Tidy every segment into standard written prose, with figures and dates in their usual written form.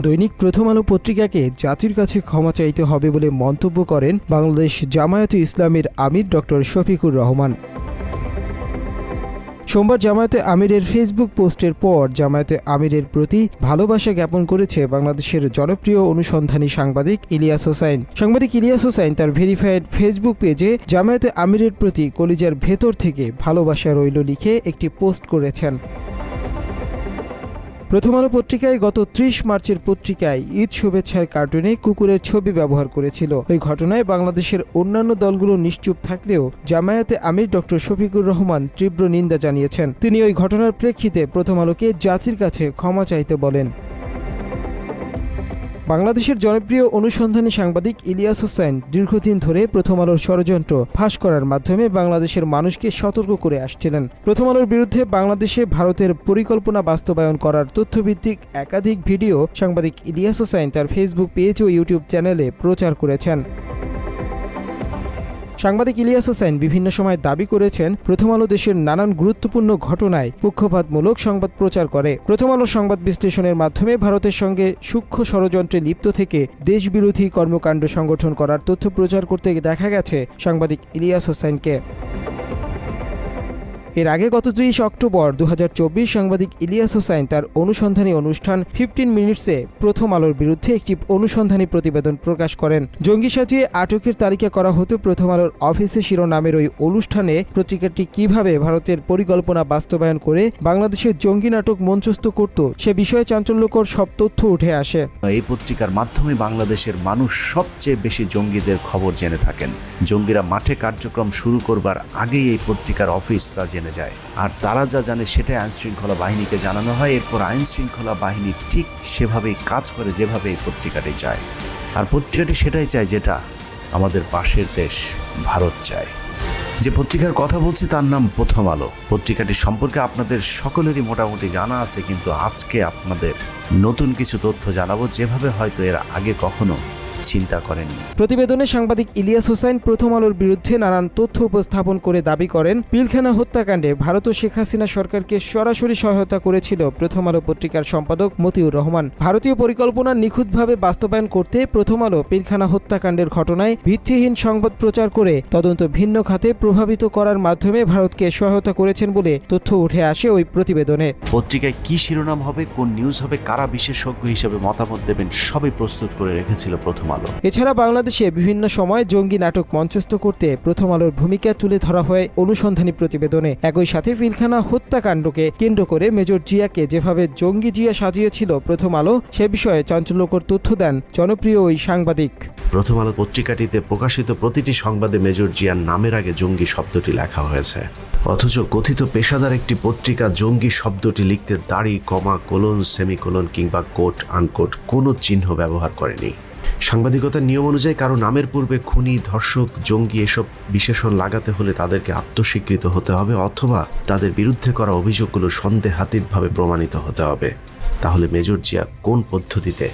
দৈনিক প্রথম আলো পত্রিকাকে জাতির কাছে ক্ষমা চাইতে হবে বলে মন্তব্য করেন বাংলাদেশ জামায়াতে ইসলামীর আমির ডক্টর শফিকুর রহমান। সোমবার জামায়াতে আমিরের ফেসবুক পোস্টের পর জামায়াতে আমিরের প্রতি ভালোবাসা জ্ঞাপন করেছে বাংলাদেশের জনপ্রিয় অনুসন্ধানী সাংবাদিক ইলিয়াস হোসাইন। সাংবাদিক ইলিয়াস হোসাইন তার ভেরিফাইড ফেসবুক পেজে জামায়াতে আমিরের প্রতি কলিজার ভেতর থেকে ভালোবাসা রইল লিখে একটি পোস্ট করেছেন। প্রথম আলো পত্রিকায় গত ৩০ মার্চের পত্রিকায় ঈদ শুভেচ্ছার কার্টুনে কুকুরের ছবি ব্যবহার করেছিল। ওই ঘটনায় বাংলাদেশের অন্যান্য দলগুলো নিশ্চুপ থাকলেও জামায়াতে আমির ডক্টর শফিকুর রহমান তীব্র নিন্দা জানিয়েছেন। তিনি ওই ঘটনার প্রেক্ষিতে প্রথম আলোকে জাতির কাছে ক্ষমা চাইতে বলেন। বাংলাদেশের জনপ্রিয় অনুসন্ধানী সাংবাদিক ইলিয়াস হোসাইন দীর্ঘদিন ধরে প্রথম আলোর ষড়যন্ত্র ফাঁস করার মাধ্যমে বাংলাদেশের মানুষকে সতর্ক করে আসছিলেন। প্রথম আলোর বিরুদ্ধে বাংলাদেশে ভারতের পরিকল্পনা বাস্তবায়ন করার তথ্যভিত্তিক একাধিক ভিডিও সাংবাদিক ইলিয়াস হোসাইন তার ফেসবুক পেজ ও ইউটিউব চ্যানেলে প্রচার করেছেন। সাংবাদিক ইলিয়াস হোসাইন বিভিন্ন সময় দাবি করেছেন প্রথম আলো দেশের নানান গুরুত্বপূর্ণ ঘটনায় পক্ষপাতমূলক সংবাদ প্রচার করে। প্রথম আলো সংবাদ বিশ্লেষণের মাধ্যমে ভারতের সঙ্গে সূক্ষ্ম ষড়যন্ত্রে লিপ্ত থেকে দেশবিরোধী কর্মকাণ্ড সংগঠন করার তথ্য প্রচার করতে দেখা গেছে সাংবাদিক ইলিয়াস হোসাইনকে। এর আগে গত ৩০ অক্টোবর ২০২৪ সাংবাদিক ইলিয়াস হোসাইন তার অনুসন্ধানী অনুষ্ঠান 15 মিনিটসে প্রথম আলোর বিরুদ্ধে একটি অনুসন্ধানী প্রতিবেদন প্রকাশ করেন। জঙ্গি সাজিয়ে আটকের তালিকা করা হতো প্রথম আলোর অফিসে শিরোনামের ওই অনুষ্ঠানে পত্রিকাটি কিভাবে ভারতের পরিকল্পনা বাস্তবায়ন করে বাংলাদেশের জঙ্গি নাটক মঞ্চস্থ করত সে বিষয়ে চাঞ্চল্যকর সব তথ্য উঠে আসে। এই পত্রিকার মাধ্যমে বাংলাদেশের মানুষ সবচেয়ে বেশি জঙ্গিদের খবর জেনে থাকেন। জঙ্গিরা মাঠে কার্যক্রম শুরু করবার আগেই এই পত্রিকার অফিস তা জেনে যায়, আর তারা যা জানে সেটাই আইন শৃঙ্খলা বাহিনীকে জানানো হয়। এরপর আইন শৃঙ্খলা বাহিনী ঠিক সেভাবেই কাজ করে যেভাবে এই পত্রিকাটি চায়, আর পত্রিকাটি সেটাই চায় যেটা আমাদের পাশের দেশ ভারত চায়। যে পত্রিকার কথা বলছি তার নাম প্রথম আলো। পত্রিকাটি সম্পর্কে আপনাদের সকলেরই মোটামুটি জানা আছে, কিন্তু আজকে আপনাদের নতুন কিছু তথ্য জানাবো যেভাবে হয়তো এর আগে কখনো চিন্তা করেননি। প্রতিবেদনে সাংবাদিক ইলিয়াস হোসাইন প্রথম আলোর বিরুদ্ধে নানান তথ্য উপস্থাপন করে দাবি করেন পিলখানা হত্যাকাণ্ডে ভারত ও শেখ হাসিনা সরকারকে সরাসরি সহায়তা করেছিল প্রথম আলো পত্রিকার সম্পাদক মতিউর রহমান। ভারতীয় পরিকল্পনা নিখুঁতভাবে বাস্তবায়ন করতে প্রথম আলো পিলখানা হত্যাকাণ্ডের ঘটনায় ভিত্তিহীন সংবাদ প্রচার করে তদন্ত ভিন্ন খাতে প্রভাবিত করার মাধ্যমে ভারতকে সহায়তা করেছেন বলে তথ্য উঠে আসে ওই প্রতিবেদনে। পত্রিকায় কি শিরোনাম হবে, কোন নিউজ হবে, কারা বিশেষজ্ঞ হিসেবে মতামত দেবেন সবই প্রস্তুত করে রেখেছিল প্রথম আলো। এছাড়া বাংলাদেশে বিভিন্ন সময় জঙ্গি নাটক মঞ্চস্থ করতে প্রথম আলোর ভূমিকা তুলে ধরা হয় অনুসন্ধানী প্রতিবেদনে। একই সাথে পিলখানা হত্যাকাণ্ডকে কেন্দ্র করে মেজর জিয়াকে যেভাবে জঙ্গি জিয়া সাজিয়েছিল প্রথম আলো সে বিষয়ে চাঞ্চল্যকর তথ্য দেন জনপ্রিয় ওই সাংবাদিক। প্রথম আলো পত্রিকাটিতে প্রকাশিত প্রতিটি সংবাদে মেজর জিয়ার নামের আগে জঙ্গি শব্দটি লেখা হয়েছে, অথচ কথিত পেশাদার একটি পত্রিকা জঙ্গি শব্দটি লিখতে দাড়ি, কমা, কোলন, সেমিকোলন কিংবা কোট আনকোট কোনো চিহ্ন ব্যবহার করেনি। সাংবাদিকতার নিয়ম অনুযায়ী কারো নামের পূর্বে খুনি, ধর্ষক, জঙ্গি এসব বিশেষণ লাগাতে হলে তাদেরকে আত্মস্বীকৃত হতে হবে অথবা তাদের বিরুদ্ধে করা অভিযোগগুলো সন্দেহাতীতভাবে প্রমাণিত হতে হবে। তাহলে মেজর জিয়া কোন পদ্ধতিতে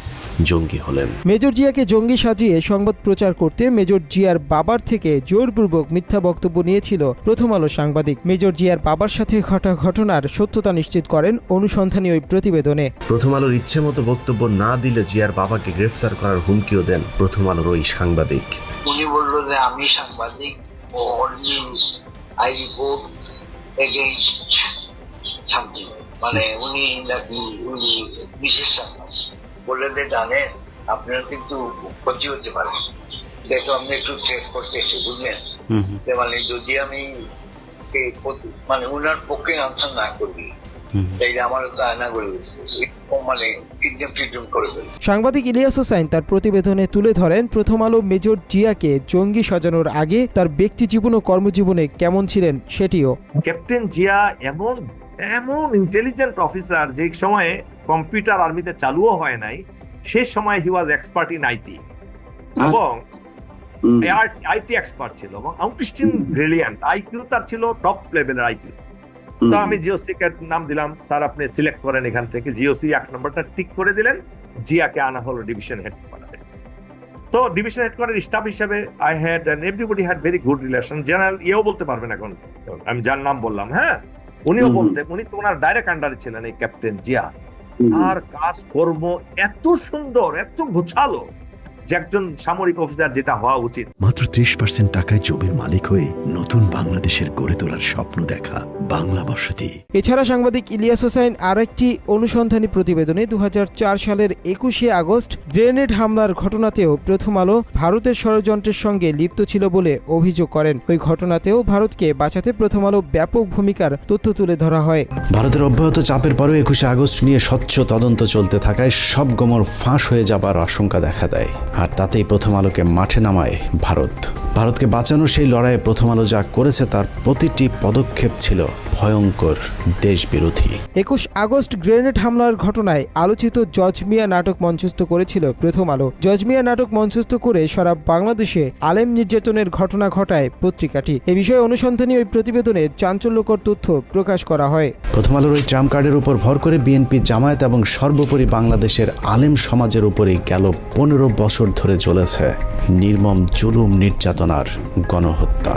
জঙ্গি হলেন? মেজর জিয়াকে জঙ্গি সাজিয়ে সংবাদ প্রচার করতে মেজর জিয়ার বাবার থেকে জোরপূর্বক মিথ্যা বক্তব্য নিয়েছিল প্রথম আলো সাংবাদিক। মেজর জিয়ার বাবার সাথে ঘটা ঘটনার সত্যতা নিশ্চিত করেন অনুসন্ধানী ওই প্রতিবেদনে। প্রথম আলোর ইচ্ছে মতো বক্তব্য না দিলে জিয়ার বাবাকে গ্রেফতার করার হুমকিও দেন প্রথম আলোর ওই সাংবাদিক। উনি বলল যে আমি সাংবাদিক ও আই রিপোর্ট এগেইনস্ট সামথিং, মানে উনি নাকি উনি বিশেষ সাংবাদিক বললে যে জানেন আপনার কিন্তু ক্ষতি হতে পারে, দেখো আমি একটু চেক করতেছি বুঝলেন, মানে যদি আমি মানে উনার পক্ষে আনসার না করি তাইলে আমার তো আয়না করে মানে করে ফেলি। সাংবাদিক ইলিয়াস হোসাইন তার প্রতিবেদনে তুলে ধরেন প্রথম আলো মেজর জিয়াকে জঙ্গি সাজানোর আগে তার ব্যক্তি জীবন ও কর্মজীবনে কেমন ছিলেন সেটিও। ক্যাপ্টেন জিয়া এমন ইন্টেলিজেন্ট অফিসার যে সময়ে কম্পিউটার আর্মিতে চালুও হয় নাই, সে সময় হি ওয়াজ এক্সপার্ট ইন আইটি এবং আইটি এক্সপার্ট ছিল এবং আউটস্ট্যান্ডিং ব্রিলিয়ান্ট আইকিউ তার ছিল টপ লেভেলের আইকিউ। তো আমি জিওসি কে নাম দিলাম, স্যার আপনি সিলেক্ট করেন এখান থেকে। জিওসি 1 নম্বরটা টিক করে দিলেন, জিয়াকে আনা হলো ডিভিশন হেড কোয়ার্টারে। তো ডিভিশন হেড কোয়ার্টার স্টাফ হিসেবে I had and everybody had very good relation. General ইয়েও বলতে পারবেন এখন, আমি যার নাম বললাম, হ্যাঁ উনিও বলতেন, উনি তো ওনার ডাইরেক্ট আন্ডারে ছিলেন এই ক্যাপ্টেন জিয়া। তার কাজকর্ম এত সুন্দর, এত গোছালো, যে একজন সামরিক অফিসার যেটা হওয়া উচিত। মাত্র 30% টাকায় জমির মালিক হয়ে নতুন বাংলাদেশের গড়ে তোলার স্বপ্ন দেখা বাংলা বসতি। এছাড়া সাংবাদিক ইলিয়াস হোসাইন আরেকটি অনুসন্ধানী প্রতিবেদনে 2004 সালের 21শে আগস্ট গ্রেনেড হামলার ঘটনাতেও প্রথম আলো ভারতের ষড়যন্ত্রের সঙ্গে লিপ্ত ছিল বলে অভিযোগ করেন। ওই ঘটনাতেও ভারতকে বাঁচাতে প্রথম আলো ব্যাপক ভূমিকার তথ্য তুলে ধরা হয়। ভারতের অব্যাহত চাপের পরেও 21শে আগস্ট নিয়ে স্বচ্ছ তদন্ত চলতে থাকায় সব গোমর ফাঁস হয়ে যাবার আশঙ্কা দেখা দেয়, আর তাতেই প্রথম আলোকে মাঠে নামায় ভারতকে বাঁচানো সেই লড়াইয়ে প্রথম আলো যা করেছে তার প্রতিটি পদক্ষেপ ছিল ভয়ঙ্কর দেশবিরোধী। 21 আগস্ট গ্রেনেড হামলার ঘটনায় আলোচিত জজ মিয়া নাটক মঞ্চস্থ করেছিল প্রথম আলো। জজ মিয়া নাটক মঞ্চস্থ করে সারা বাংলাদেশে আলেম নির্যাতনের ঘটনা ঘটায় পত্রিকাটি। এ বিষয়ে অনুসন্ধানী ওই প্রতিবেদনে চাঞ্চল্যকর তথ্য প্রকাশ করা হয়। প্রথম আলোর ওই ট্রাম্প কার্ডের উপর ভর করে বিএনপি, জামায়াত এবং সর্বোপরি বাংলাদেশের আলেম সমাজের উপরেই গেল 15 বছর ধরে চলেছে নির্মম জুলুম, নির্যাতনার গণহত্যা।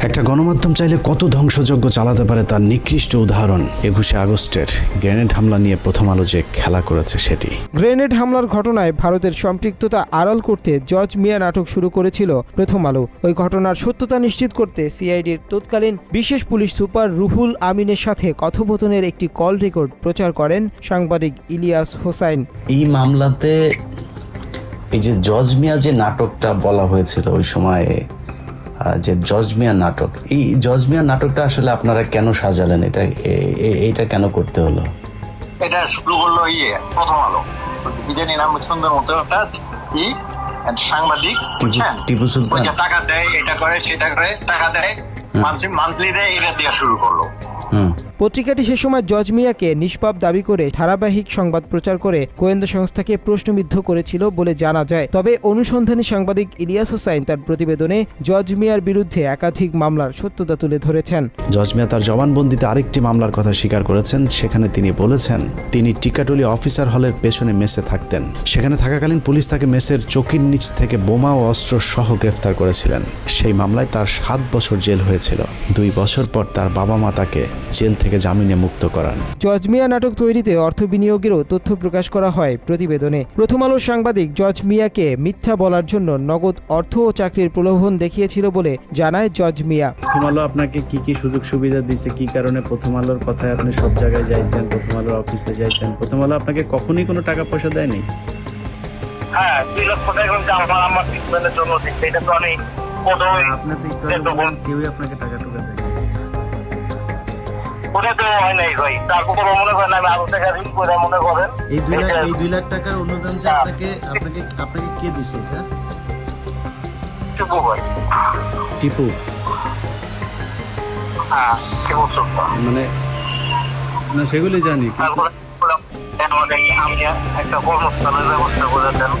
একটা গণমাধ্যম চাইলে কত ধ্বংসযজ্ঞ চালাতে পারে তার নিকৃষ্ট উদাহরণ 21শে আগস্টের গ্রেনেড হামলা নিয়ে প্রথম আলো যে খেলা করেছে সেটি। গ্রেনেড হামলার ঘটনায় ভারতের সম্পৃক্ততা আড়াল করতে জজ মিয়া নাটক শুরু করেছিল প্রথম আলো। ওই ঘটনার সত্যতা নিশ্চিত করতে সিআইডির তৎকালীন বিশেষ পুলিশ সুপার রুহুল আমিনের সাথে কথোপকথনের একটি কল রেকর্ড প্রচার করেন সাংবাদিক ইলিয়াস হোসাইন। এই মামলাতে এই যে জজ মিয়া যে নাটকটা বলা হয়েছিল ওই সময়ে, যে জজ মিয়া নাটক, এই জজ মিয়া নাটকটা আসলে আপনারা কেন সাজালেন? এটা কেন করতে হলো? এটা শুরু করলো প্রথম আলো, কি জানি নাম সুন্দর মতো একটা সাংবাদিক, বুঝছেন, টিপু সুলতান টাকা দেয়, এটা করে সেটা করে, টাকা দেয়, মান্থলি দেয়, এটা দিয়ে শুরু করলো। পত্রিকাটি সে সময় জজ মিয়াকে নিষ্পাপ দাবি করে ধারাবাহিক সংবাদ প্রচার করে গোয়েন্দা সংস্থাকে প্রশ্নবিদ্ধ করেছিল বলে জানা যায়। তবে অনুসন্ধানী সাংবাদিক ইলিয়াস হোসাইন তার প্রতিবেদনে জজ মিয়ার বিরুদ্ধে একাধিক মামলার সত্যতা তুলে ধরেছেন। জজ মিয়া তার জবানবন্দিতে আরেকটি মামলার কথা স্বীকার করেছেন। সেখানে তিনি বলেছেন তিনি টিকাটলি অফিসার হলের পেছনে মেসে থাকতেন। সেখানে থাকাকালীন পুলিশ তাকে মেসের চৌকির নিচ থেকে বোমা ও অস্ত্র সহ গ্রেফতার করেছিলেন। সেই মামলায় তার 7 বছর জেল হয়েছিল। 2 বছর পর তার বাবা মা তাকে জেল থেকে জামিনে মুক্ত করান। জজ মিয়া নাটক তৈরিতে অর্থ বিনিয়োগেরও তথ্য প্রকাশ করা হয় প্রতিবেদনে। প্রথম আলোর সাংবাদিক জজ মিয়াকে মিথ্যা বলার জন্য নগদ অর্থ ও চাকরির প্রলোভন দেখিয়েছিল বলে জানায় জজ মিয়া। প্রথম আলো আপনাকে কি কি সুযোগ সুবিধা দিয়েছে, কি কারণে প্রথম আলোর কথায় আপনি সব জায়গায় যাইতেন, প্রথম আলোর অফিসে যাইতেন? প্রথম আলো আপনাকে কখনোই কোনো টাকা পয়সা দেয়নি? হ্যাঁ, 2 লক্ষ টাকা আমার ট্রিটমেন্টের জন্য দিচ্ছে। এটা তো আমি কেউই আপনাকে টাকা টুকা দেয়? ওটা তো হয় নাই ভাই। তারপর মনে করেন আমি আরো টাকা ঋণ করে মনে করেন এই 2 লাখ টাকার অনুদান যে আপনাকে কে দিছে? এটা টিপু ভাই। টিপু? হ্যাঁ, টিপু সুলতান। মানে না, সেগুলি জানি। তারপরে আমি একটা কর্মস্থানের ব্যবস্থা করে দেন,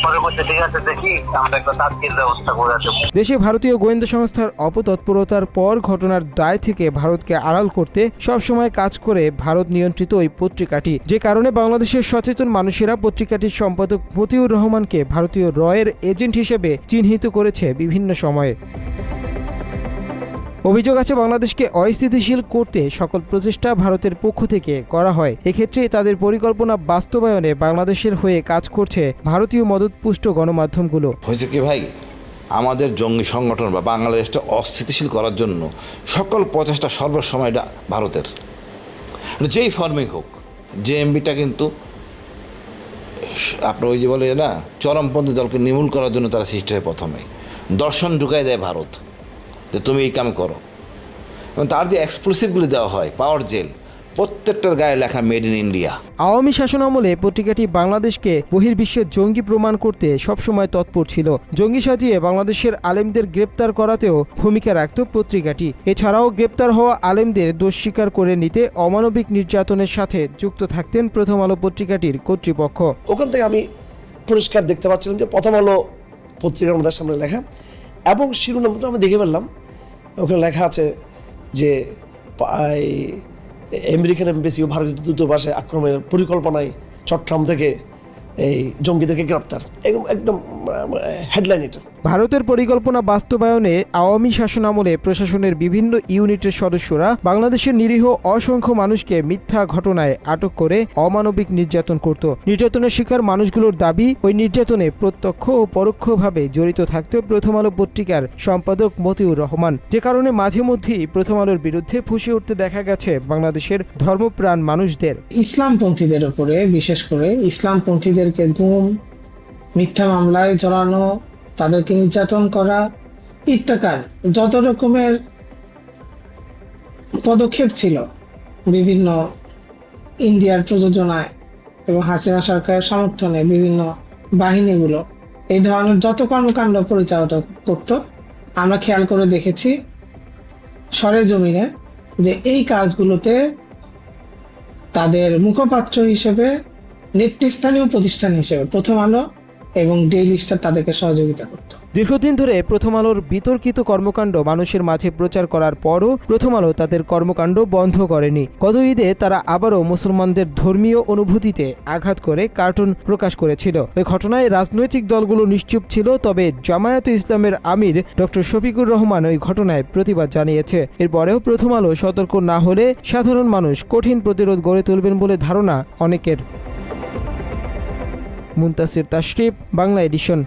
পরে বলছে ঠিক আছে দেখি আমরা একটা তাৎক্ষণিক ব্যবস্থা করে দেব। দেশে ভারতীয় গোয়েন্দা সংস্থার অপতৎপরতার পর ঘটনার দায় থেকে ভারতকে আড়াল করতে সবসময় কাজ করে ভারত নিয়ন্ত্রিত ওই পত্রিকাটি, যে কারণে বাংলাদেশের সচেতন মানুষেরা পত্রিকাটির সম্পাদক মতিউর রহমানকে ভারতীয় রয়ের এজেন্ট হিসেবে চিহ্নিত করেছে বিভিন্ন সময়ে। অভিযোগ আছে বাংলাদেশকে অস্থিতিশীল করতে সকল প্রচেষ্টা ভারতের পক্ষ থেকে করা হয়। এক্ষেত্রে তাদের পরিকল্পনা বাস্তবায়নে বাংলাদেশের হয়ে কাজ করছে ভারতীয় মদতপুষ্ট গণমাধ্যমগুলো। হয়েছে কি ভাই, আমাদের জঙ্গি সংগঠন বা বাংলাদেশটা অস্থিতিশীল করার জন্য সকল প্রচেষ্টা সর্বসময়টা ভারতের, যেই ফর্মেই হোক। জেএমবিটা কিন্তু আপনার ওই যে বলে না, চরমপন্থী দলকে নির্মূল করার জন্য তারা সৃষ্টি হয়। প্রথমেই দর্শন ঢুকাই দেয় ভারত যে তুমি এই কাম করো, এবং তার যে এক্সপ্লোসিভগুলি দেওয়া হয়, পাওয়ার জেল, প্রত্যেকটার গায়ে লেখা মেড ইন ইন্ডিয়া। আওয়ামী শাসনামলে পত্রিকাটি বাংলাদেশকে বহির্বিশ্বে জঙ্গি প্রমাণ করতে সবসময় তৎপর ছিল। জঙ্গি সাজিয়ে বাংলাদেশের আলেমদের গ্রেপ্তার করাতেও ভূমিকা রাখত পত্রিকাটি। এছাড়াও গ্রেপ্তার হওয়া আলেমদের দোষ স্বীকার করে নিতে অমানবিক নির্যাতনের সাথে যুক্ত থাকতেন প্রথম আলো পত্রিকাটির কর্তৃপক্ষ। ওখান থেকে আমি পরিষ্কার দেখতে পাচ্ছিলাম যে প্রথম আলো পত্রিকার মধ্যে সামনে লেখা, এবং শিরোনাম মতো আমি দেখে ফেললাম ওখানে লেখা আছে যে আমেরিকান এমবেসি ও ভারতীয় দূতাবাসে আক্রমণের পরিকল্পনায় চট্টগ্রাম থেকে এই জঙ্গিদেরকে গ্রেপ্তার, একদম হেডলাইন এটা। ভারতের পরিকল্পনা বাস্তবায়নে আওয়ামী শাসনামলে প্রশাসনের বিভিন্ন ইউনিটের সদস্যরা বাংলাদেশের নিরীহ অসংখ্য মানুষকে মিথ্যা ঘটনায় আটক করে অমানবিক নির্যাতন করত। নির্যাতনের শিকার মানুষগুলোর দাবি, ওই নির্যাতনে প্রত্যক্ষ ও পরোক্ষভাবে জড়িত থাকত প্রথম আলো পত্রিকার সম্পাদক মতিউর রহমান, যে কারণে মাঝে মধ্যেই প্রথম আলোর বিরুদ্ধে ফুঁসে উঠতে দেখা গেছে বাংলাদেশের ধর্মপ্রাণ মানুষদের। ইসলামপন্থীদের উপরে, বিশেষ করে ইসলামপন্থীদেরকে গুম, মিথ্যা মামলায় জড়ানো, তাদেরকে নির্যাতন করা ইত্যাকার যত রকমের পদক্ষেপ ছিল বিভিন্ন ইন্ডিয়ার প্রযোজনায় এবং হাসিনা সরকারের সমর্থনে বিভিন্ন বাহিনীগুলো এই ধরনের যত কর্মকাণ্ড পরিচালনা করত, আমরা খেয়াল করে দেখেছি সরেজমিনে যে এই কাজগুলোতে তাদের মুখপাত্র হিসেবে, নেতৃস্থানীয় প্রতিষ্ঠান হিসেবে প্রথম আলো এবং ডেইলি স্টার তাদেরকে সহযোগিতা করত। দীর্ঘদিন ধরে প্রথম আলোর বিতর্কিত কর্মকাণ্ড মানুষের মাঝে প্রচার করার পরও প্রথম আলো তাদের কর্মকাণ্ড বন্ধ করেনি। গত ঈদে তারা আবারও মুসলমানদের ধর্মীয় অনুভূতিতে আঘাত করে কার্টুন প্রকাশ করেছিল। ওই ঘটনায় রাজনৈতিক দলগুলো নিশ্চুপ ছিল, তবে জামায়াতে ইসলামের আমির ডক্টর শফিকুর রহমান ওই ঘটনায় প্রতিবাদ জানিয়েছে। এরপরেও প্রথম আলো সতর্ক না হলে সাধারণ মানুষ কঠিন প্রতিরোধ গড়ে তুলবেন বলে ধারণা অনেকের। মুনতাসির তাশরিফ, বাংলা এডিশন।